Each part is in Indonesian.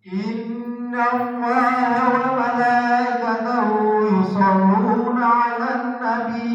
إن الله وملائكته يصلون على النبي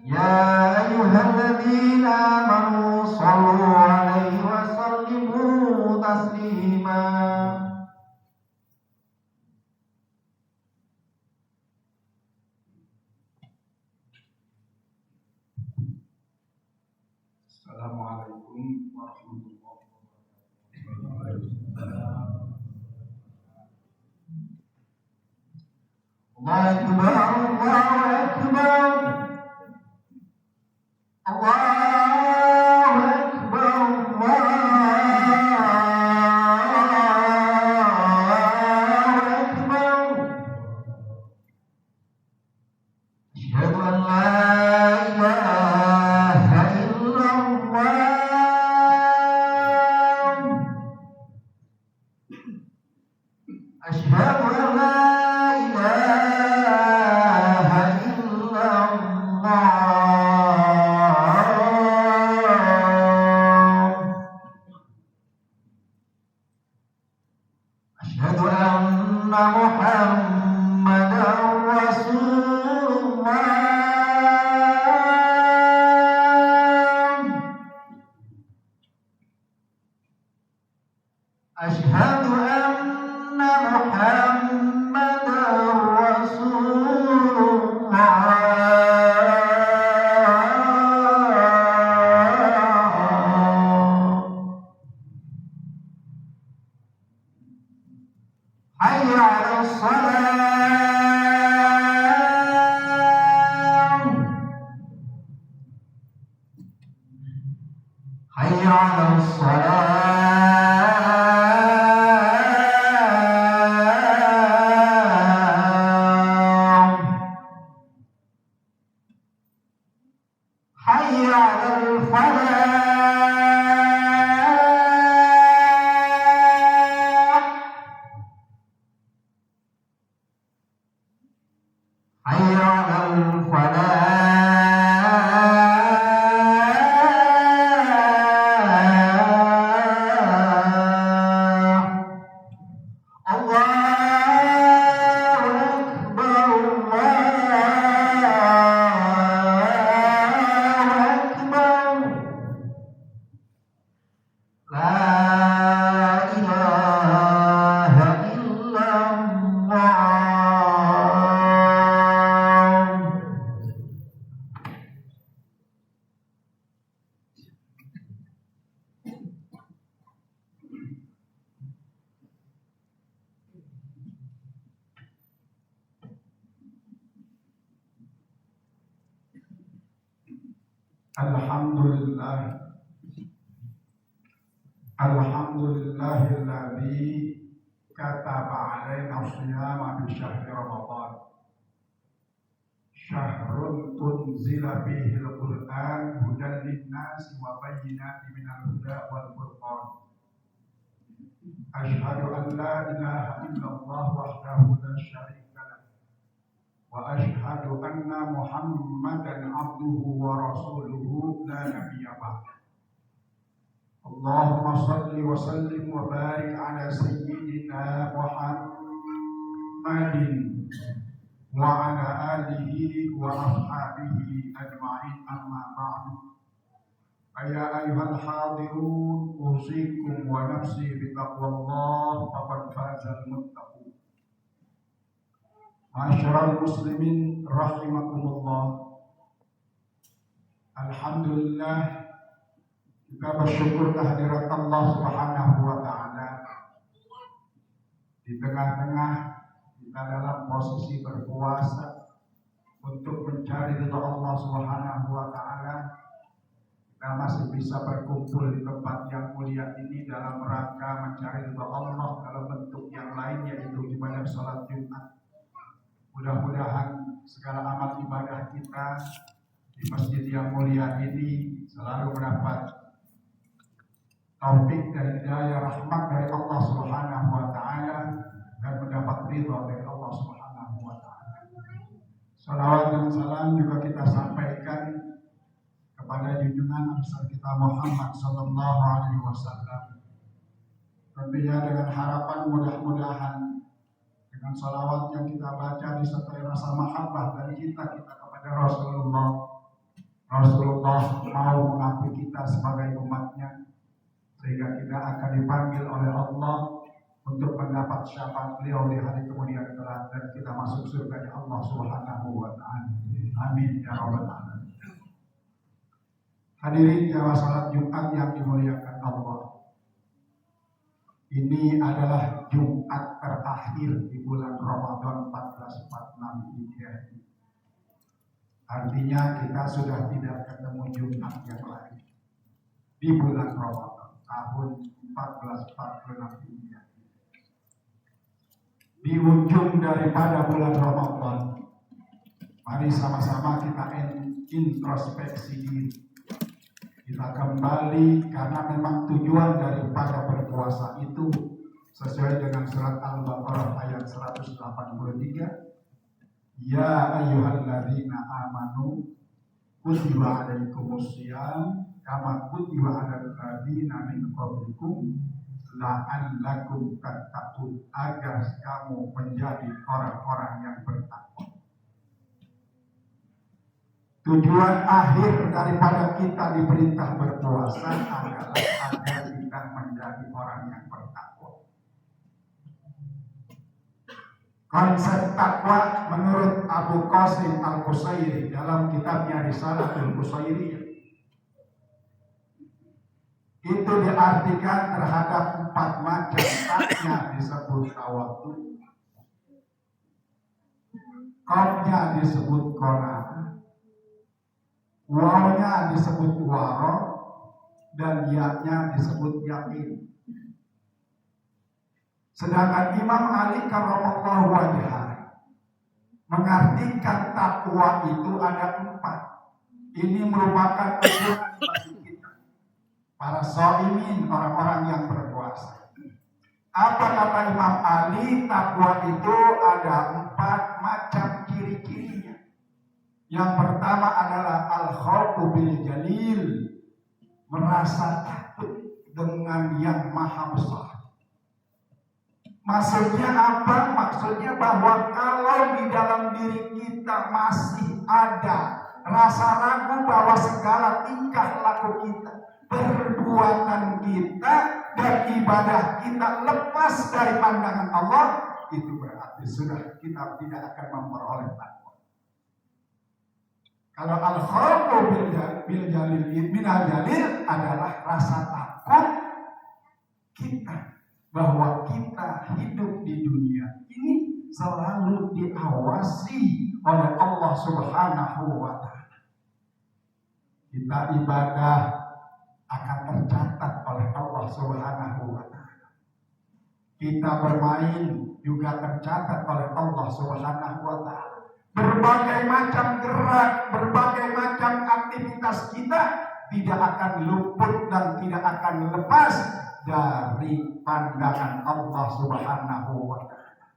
يا أيها الذين آمنوا صلوا عليه وسلموا تسليما. Assalamualaikum warahmatullahi wabarakatuh. الله أكبر الله أكبر الله أكبر الله أكبر. أشهد أن لا إله إلا الله. أشهد أن لا أشهد أن محمدا رسول الله. حي على الصلاة حي على الصلاة. حي على الفلاح. حي على الفلاح. Alhamdulillahilladzi kataba alaina shiyama bi syahri Ramadan. Syahrun tunzila fihi al-Qur'an hudan lin-nasi wa bayyinatin minal huda wal furqan. Asyhadu an la ilaha illallah wahdahu la syarika lah. Wa asyhadu anna Muhammadan abduhu wa rasuluhu la nabiyya ba'da. Allahumma salli wa sallim wa barik ala sayyidina Muhammadin wa ala alihi wa ashabihi ajma'in, amma ba'du. Ya ayyuhal hadirun, usikum wa nafsi bi taqwallah, faqad fazal muttaqun. Ma'asyiral muslimin rahimakumullah. Alhamdulillah, kita bersyukur kehadirat Allah Subhanahu wa ta'ala. Di tengah-tengah kita dalam posisi berpuasa untuk mencari ridha Allah Subhanahu wa ta'ala, kita masih bisa berkumpul di tempat yang mulia ini dalam rangka mencari ridha Allah dalam bentuk yang lain, yaitu ibadah salat Jumat. Mudah-mudahan segala amal ibadah kita di masjid yang mulia ini selalu mendapat taufik dan hidayah rahmat dari Allah Subhanahu wa ta'ala dan mendapat ridha dari Allah Subhanahu wa ta'ala. Salawat dan salam juga kita sampaikan kepada junjungan besar kita Muhammad sallallahu alaihi wasallam, Tentunya dengan harapan mudah-mudahan dengan salawat yang kita baca disertai rasa mahabbah dari kita kepada Rasulullah. Rasulullah mau mengakui kita sebagai umatnya, sehingga kita akan dipanggil oleh Allah untuk mendapat syafaat beliau di hari kemudian kelak, dan kita masuk surga Allah Subhanahu wa Ta'ala. Amin ya rabbal alamin. Hadirin jamaah salat Jumat yang dimuliakan Allah. Ini adalah Jumat terakhir di bulan Ramadan 1446 Hijriah. Artinya kita sudah tidak ketemu Jumat yang lain di bulan Ramadan tahun 1446 Hijriah. Di ujung daripada bulan Ramadan, mari sama-sama kita introspeksi diri. Kita kembali, karena memang tujuan daripada berpuasa itu sesuai dengan surat Al-Baqarah ayat 183. Ya ayyuhalladzina amanu kutiba alaikumusiyam kama kutiba alal ladzina min qablikum la'allakum tattaqun, agar kamu menjadi orang-orang yang bertakwa. Tujuan akhir daripada kita diperintah berpuasa adalah agar kita menjadi orang yang bertakwa. Konsep takwa menurut Abu Qasim Al-Qusairi dalam kitabnya Risalatul Qusairiyah itu diartikan terhadap 4 macam. Taknya disebut tawadu, qafnya disebut qanaah, wawnya disebut waro, dan ya-nya disebut yakin. Sedangkan Imam Ali karramallahu wajhah mengartikan takwa itu ada 4. Ini merupakan pedoman bagi kita, para shaimin, orang-orang yang berpuasa. Apa kata Imam Ali? Takwa itu ada 4 macam ciri-cirinya. Yang pertama adalah al-khawfu bil jalil, merasa takut dengan yang maha besar. Maksudnya apa? Maksudnya bahwa kalau di dalam diri kita masih ada rasa ragu bahwa segala tingkah laku kita, perbuatan kita, dan ibadah kita lepas dari pandangan Allah, itu berarti sudah kita tidak akan memperoleh takwa. Kalau al-khawfu bil jalil minal jalil adalah rasa takut kita bahwa kita hidup di dunia ini selalu diawasi oleh Allah Subhanahu wa Ta'ala. Kita ibadah akan tercatat oleh Allah Subhanahu wa Ta'ala. Kita bermain juga tercatat oleh Allah Subhanahu wa Ta'ala. Berbagai macam gerak, berbagai macam aktivitas kita tidak akan luput dan tidak akan lepas dari pandangan Allah Subhanahu wa Ta'ala.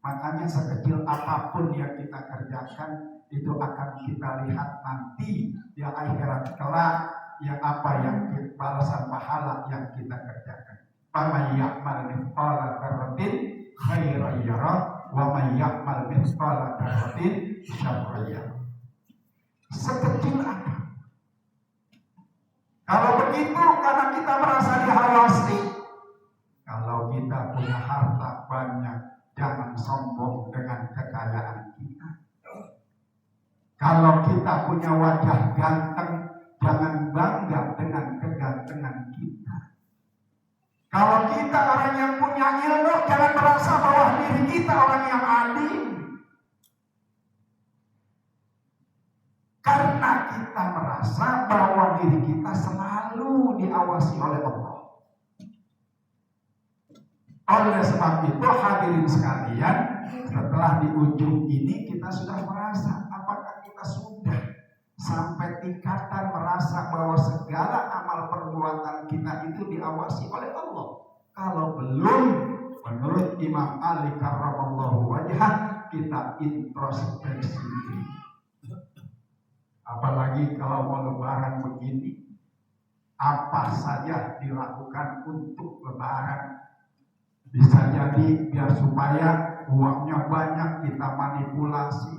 Makanya sekecil apapun yang kita kerjakan itu akan kita lihat nanti di akhirat kelak, yang apa yang balasan pahala yang kita kerjakan. Faman ya'mal mithqala dzarratin khairan yarah wa man ya'mal mithqala dzarratin syarran yarah. Sekecil apa? Kalau begitu, karena kita merasa diawasi. Kalau kita punya harta banyak, jangan sombong dengan kekayaan kita. Kalau kita punya wajah ganteng, jangan bangga dengan kegantengan kita. Kalau kita orang yang punya ilmu, jangan merasa bahwa diri kita orang yang alim. Karena kita merasa bahwa diri kita selalu diawasi oleh Allah. Oleh sebab itu, hadirin sekalian, setelah di ujung ini kita sudah merasa, apakah kita sudah sampai tingkatan merasa bahwa segala amal perbuatan kita itu diawasi oleh Allah? Kalau belum, menurut Imam Ali karramallahu wajhah, kita introspeksi diri. Apalagi kalau mau lebaran begini, apa saja dilakukan untuk lebaran. Bisa jadi biar supaya uangnya banyak kita manipulasi,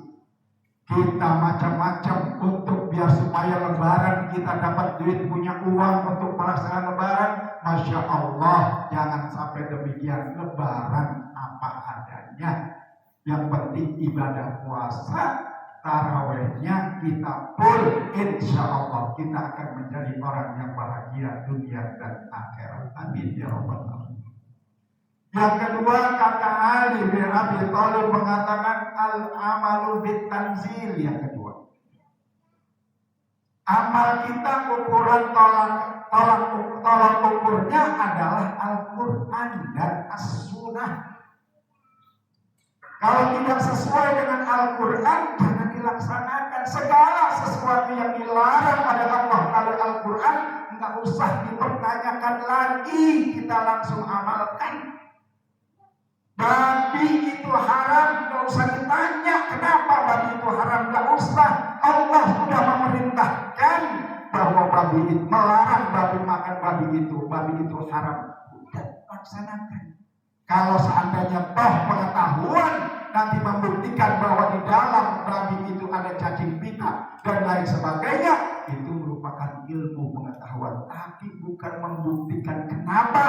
kita macam-macam untuk biar supaya lebaran kita dapat duit, punya uang untuk pelaksanaan lebaran. Masya Allah, jangan sampai demikian. Lebaran apa adanya. Yang penting ibadah puasa, tarawehnya kita full, insya Allah kita akan menjadi orang yang bahagia dunia dan akhirat. Amin ya rabbal alamin. Yang kedua, kata Ali bin Abi Thalib mengatakan al-amalu bitanzil. Yang kedua, amal kita ukuran tolak ukurnya adalah Al-Quran dan As-Sunnah. Kalau tidak sesuai dengan Al-Quran, jangan dilaksanakan. Segala sesuatu yang dilarang oleh Allah kalau Al-Quran, nggak usah dipertanyakan lagi, kita langsung amalkan. Babi itu haram, nggak usah ditanya kenapa babi itu haram, nggak usah. Allah sudah memerintahkan bahwa babi itu, melarang babi makan babi itu haram. Udah laksanakan. Kalau seandainya toh pengetahuan nanti membuktikan bahwa di dalam babi itu ada cacing pita dan lain sebagainya, itu merupakan ilmu pengetahuan, tapi bukan membuktikan kenapa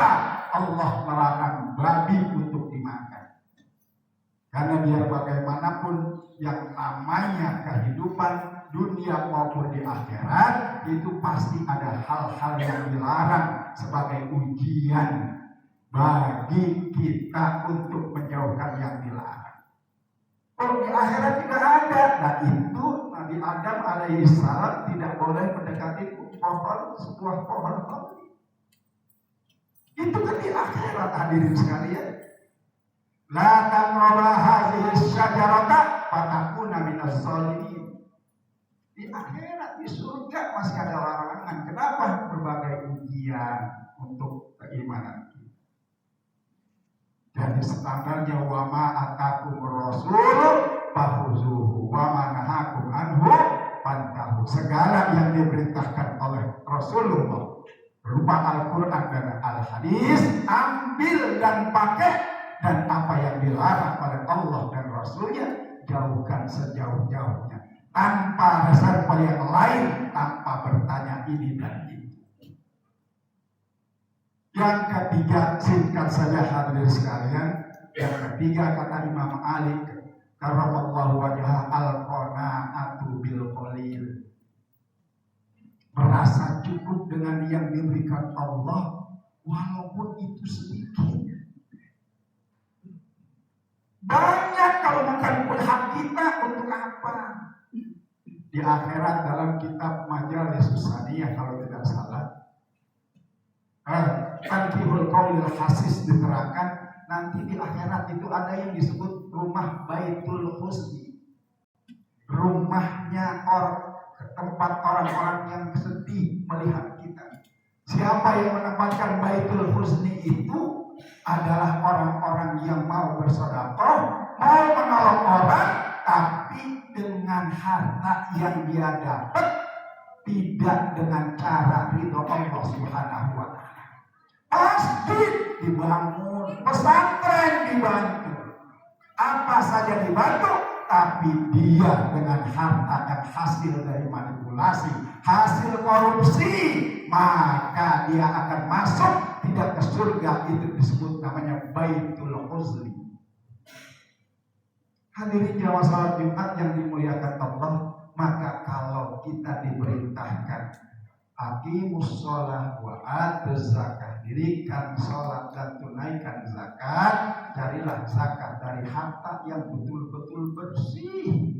Allah melarang babi untuk dimakan. Karena biar bagaimanapun yang namanya kehidupan dunia maupun di akhirat itu pasti ada hal-hal yang dilarang sebagai ujian bagi kita untuk menjauhkan yang dilarang. Oh, di akhirat tidak ada. Nah itu Nabi Adam alaihissalam tidak boleh mendekati sebuah pohon. Itu kan di akhirat, hadirin sekalian. La taqrabu hadhihi syajarata fatakuna minaz zalimin. Di akhirat, di surga masih ada larangan. Kenapa? Berbagai ujian untuk keimanan. Jadi standarnya wa ma atakum rasul fakhuzuhu wa ma nahakum anhu fantahu. Segala yang diperintahkan oleh Rasulullah berupa Al-Quran dan Al-Hadis, ambil dan pakai, dan apa yang dilarang oleh Allah dan Rasulnya jauhkan sejauh-jauhnya, tanpa dasar yang lain, tanpa bertanya ini dan itu. Yang ketiga, singkat saja hadirin sekalian, yang ketiga kata Imam Ali karramallahu wajhah, al-qanaatu bil qalil. Merasa cukup dengan yang diberikan Allah walaupun itu sedikit. Banyak kalau bukan hak kita, untuk apa? Di akhirat dalam kitab Majalis Usaniyah kalau tidak salah, Tankihul Qaulil Hasis diterangkan nanti di akhirat itu ada yang disebut rumah Baitul Husni, rumahnya tempat orang-orang yang sedih melihat kita. Siapa yang menempatkan Baitul Husni itu adalah orang-orang yang mau bersedekah, mau menolong orang, tapi dengan harta yang dia dapat tidak dengan cara ridho Allah Subhanahu wa Ta'ala. Pasti dibangun, pesantren dibantu, apa saja dibantu, tapi dia dengan harta yang hasil dari manipulasi, hasil korupsi, maka dia akan masuk tidak ke surga. Itu disebut namanya Baitul Husni. Hadirin jamaah salat Jumat yang dimuliakan Allah, maka kalau kita diperintahkan aqimus shalah wa atuz zakah, dirikan sholat dan tunaikan zakat, carilah zakat dari harta yang betul-betul bersih,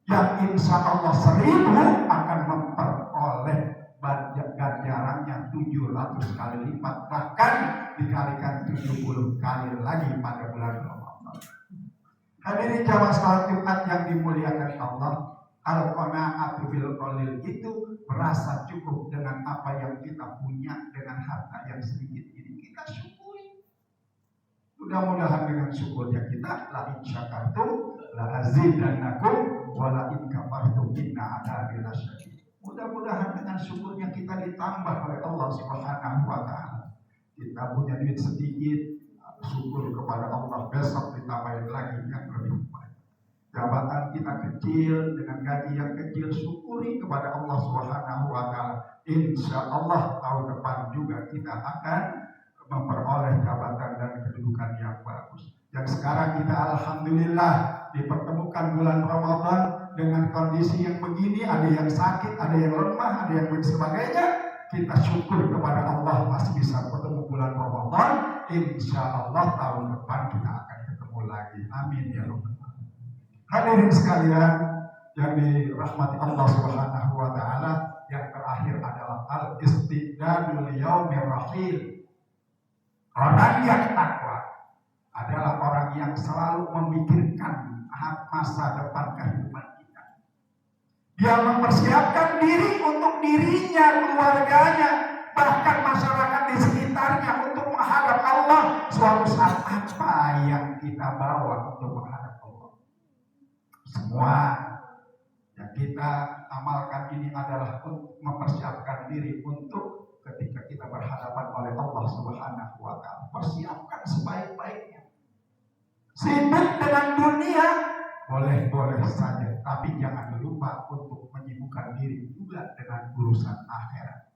yang insya Allah 1000 akan memperoleh ganjarannya 700 kali lipat, bahkan dikalikan 70 kali lagi pada bulan Ramadan. Hadirin jamaah salat Jumat yang dimuliakan Allah, al-qanaatu bil qalil itu merasa cukup dengan apa yang kita punya, dengan harta yang sedikit ini kita syukuri. Mudah-mudahan dengan syukurnya kita, la in syakartum la azidannakum wa la in kafartum inna adzabi lasyadid. Mudah-mudahan dengan syukurnya kita ditambah oleh Allah Subhanahu wa Ta'ala. Kita punya duit sedikit, syukur kepada Allah, besok ditambahin lagi yang lebih baik. Jabatan kita kecil dengan gaji yang kecil, syukuri kepada Allah Subhanahu wa Ta'ala. Insya Allah tahun depan juga kita akan memperoleh jabatan dan kedudukan yang bagus. Yang sekarang kita alhamdulillah dipertemukan bulan Ramadan dengan kondisi yang begini, ada yang sakit, ada yang lemah, ada yang sebagainya. Kita syukur kepada Allah masih bisa bertemu bulan Ramadan. Insya Allah tahun depan kita akan ketemu lagi. Amin ya Rabbal alamin. Hadirin sekalian yang dirahmati Allah Subhanahu wa Ta'ala, yang terakhir adalah al-istidadul yaumir rahil. Orang yang takwa adalah orang yang selalu memikirkan masa depan kehidupan kita. Dia mempersiapkan diri untuk dirinya, keluarganya, bahkan masyarakat di sekitarnya untuk menghadap Allah. Suatu saat apa yang kita bawa untuk menghadap Allah? Semua yang kita amalkan ini adalah untuk mempersiapkan diri untuk ketika kita berhadapan oleh Allah Subhanahu wa Ta'ala. Persiapkan sebaik-baiknya. Sibuk dengan dunia boleh-boleh saja, tapi jangan lupa untuk menyibukkan diri juga dengan urusan akhirat.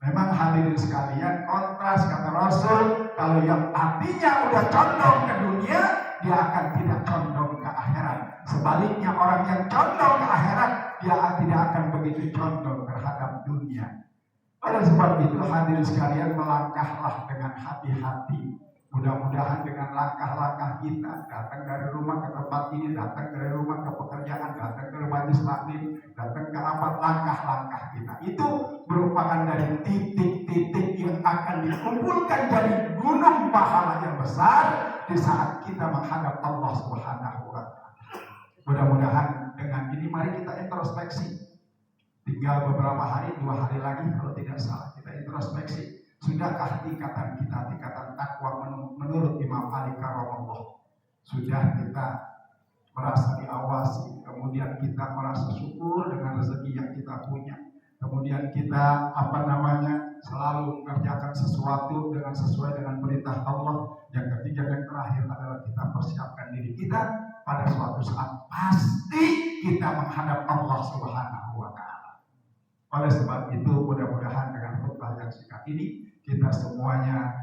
Memang hadirin sekalian, kontras kata Rasul, kalau yang hatinya udah condong ke dunia, dia akan tidak condong ke akhirat. Sebaliknya orang yang condong ke akhirat, dia tidak akan begitu condong terhadap dunia. Oleh sebab itu hadirin sekalian, melangkahlah dengan hati-hati. Mudah-mudahan dengan langkah-langkah kita, datang dari rumah ke tempat ini, datang dari rumah ke pekerjaan, datang ke majelis taklim, datang ke apa, langkah-langkah kita itu merupakan dari titik-titik yang akan dikumpulkan dari gunung pahala yang besar di saat kita menghadap Allah Subhanahu wa Ta'ala. Mudah-mudahan dengan ini mari kita introspeksi. Tinggal beberapa hari, 2 hari lagi kalau tidak salah, kita introspeksi. Sudahkah tingkatan kita, tingkatan takwa menurut Imam Ali Karamullah? Sudah kita merasa diawasi, kemudian kita merasa syukur dengan rezeki yang kita punya, kemudian kita selalu mengerjakan sesuatu dengan sesuai dengan perintah Allah. Yang ketiga dan terakhir adalah kita persiapkan diri kita pada suatu saat pasti kita menghadap Allah Subhanahu wa Ta'ala. Oleh sebab itu mudah-mudahan dengan khutbah yang singkat ini kita semuanya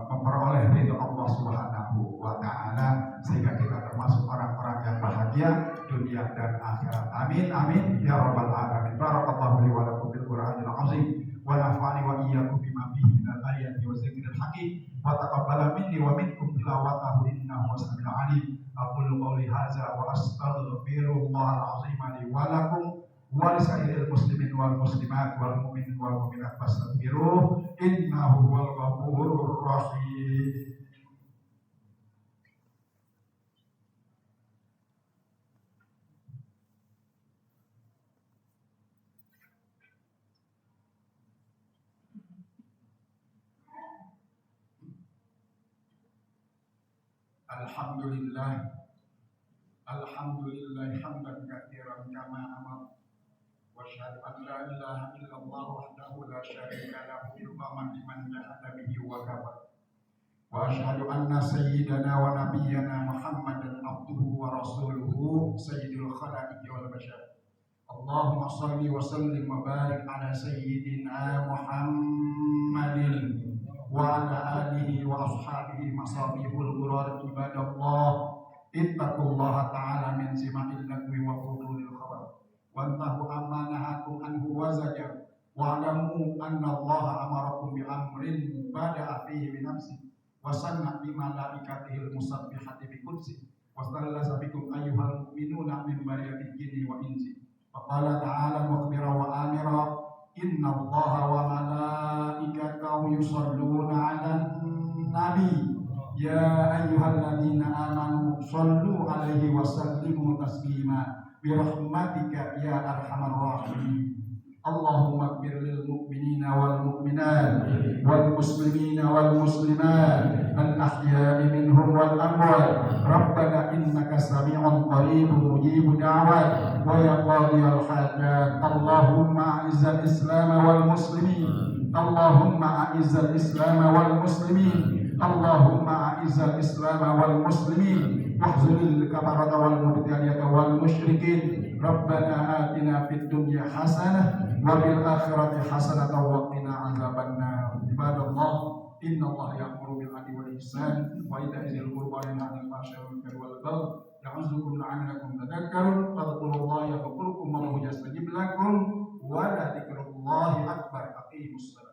memperoleh ridho Allah Subhanahu wa Ta'ala, sehingga kita termasuk orang-orang yang bahagia dunia dan akhirat. Amin amin ya rabbal alamin. Barakallahu li wa lakum bil Qur'anil azim wa nafa'ani wa iyyakum bima fihi minal ayati wa dzikril hakim wa taqabbala minni wa minkum tilawatahu innahu was-sami'ul 'alim. Aqulu qawli hadza wa astaghfirullahal azim li wa lakum wa lisairil muslimin wal muslimat wal mu'minin wal mu'minat fastaghfiruh innahu huwal ghafurur rahim. Alhamdulillah hamdan katsiran kama amara. واشهد ان لا اله الا الله وحده لا شريك له اكرما لمن جحد به وكفر واشهد ان سيدنا ونبينا محمدا عبده ورسوله سيد الخلائق والبشر اللهم صل وسلم وبارك على سيدنا محمد وعلى اله واصحابه مصابيح الغرار عباد الله اتقوا الله تعالى من سماع اللغو وفضول الخبر وانتهوا عما نهاكم عنه وزجر واعلموا ان الله امركم بامر بدا فيه بنفسه وصنع بملائكته المسبحه بقدسه وثلث بكم ايها المؤمنون من بريه الجن وانس وقال تعالى مخبرا وامرا ان الله وملائكته يصلون على النبي يا ايها الذين امنوا صلوا عليه وسلموا تسليما برحمتك يا أرحم الراحمين. اللهم اغفر للمؤمنين والمؤمنات والمسلمين والمسلمات الأحياء منهم والأموات ربنا إنك سميع قريب مجيب دعوات ويا قاضي الحاجات اللهم أعز الإسلام والمسلمين اللهم أعز الإسلام والمسلمين اللهم أعز الإسلام والمسلمين واخذل الكفرة والمبتدعة والمشركين ربنا آتنا في الدنيا حسنة وفي الآخرة حسنة وقنا عذاب النار عباد الله إن الله يأمر بالعدل والإحسان وإيتاء ذي القربى وينهى عن الفحشاء والمنكر والبغي يعظكم لعلكم تذكرون فاذكروا الله يذكركم وهو يستجيب لكم ولذكر الله أكبر أقيموا الصلاة